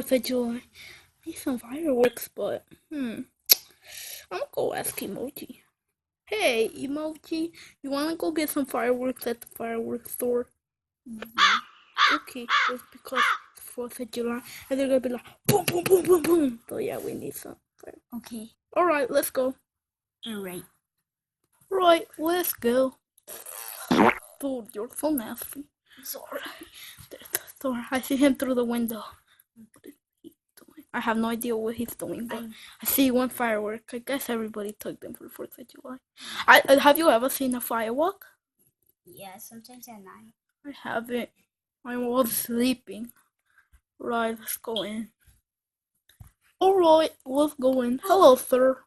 4th of July. I need some fireworks, but I'm gonna go ask Emoji. Hey, Emoji, you wanna go get some fireworks at the fireworks store? Okay, just because it's 4th of July, and they're gonna be like boom, boom, boom, boom, boom. So yeah, we need some. Okay. All right, let's go. Alright. Right, let's go. Dude, you're so nasty. Sorry. There's a store. I see him through the window. What is he doing? I have no idea what he's doing, but I see one firework. I guess everybody took them for 4th of July. Have you ever seen a firework? Yeah, sometimes at night. I haven't. I was sleeping. Right, let's go in. Alright, let's go in. Hello, sir.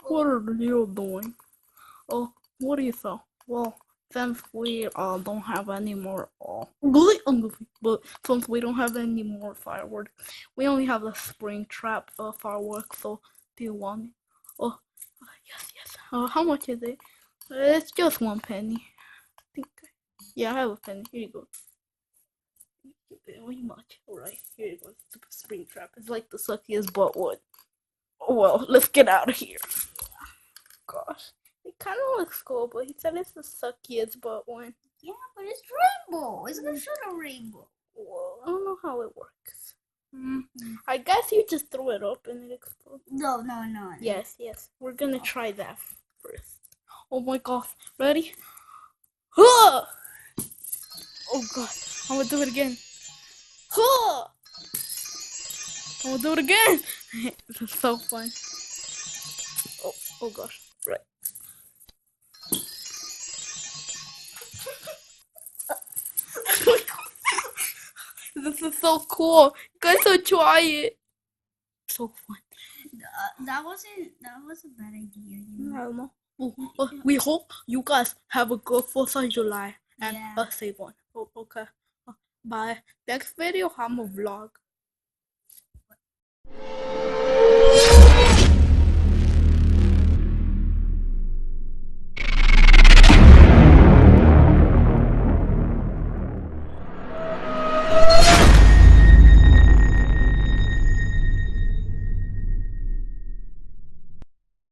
What are you doing? Oh, what do you say? Well, since we don't have any more but since we don't have any more fireworks, we only have the spring trap fireworks. So do you want it? Oh, yes. How much is it? It's just 1 penny. I think. Yeah, I have a penny. Here you go. Very much. Alright, here you go. The spring trap. It's like the suckiest butt wood. Oh well, let's get out of here. Gosh. It kind of looks cool, but he said it's the suckiest butt one. Yeah, but it's rainbow. It's gonna show a rainbow. Well, I don't know how it works. I guess you just throw it up and it explodes. No. Yes. We're gonna try that first. Oh my gosh. Ready? Oh god. I'm gonna do it again. I'm gonna do it again. This is so fun. Oh gosh. Right. This is so cool. You guys should try it. So fun. That wasn't a bad idea. I don't know. We hope you guys have a good 4th of July and a safe one. Okay. Bye. Next video, I'm a vlog.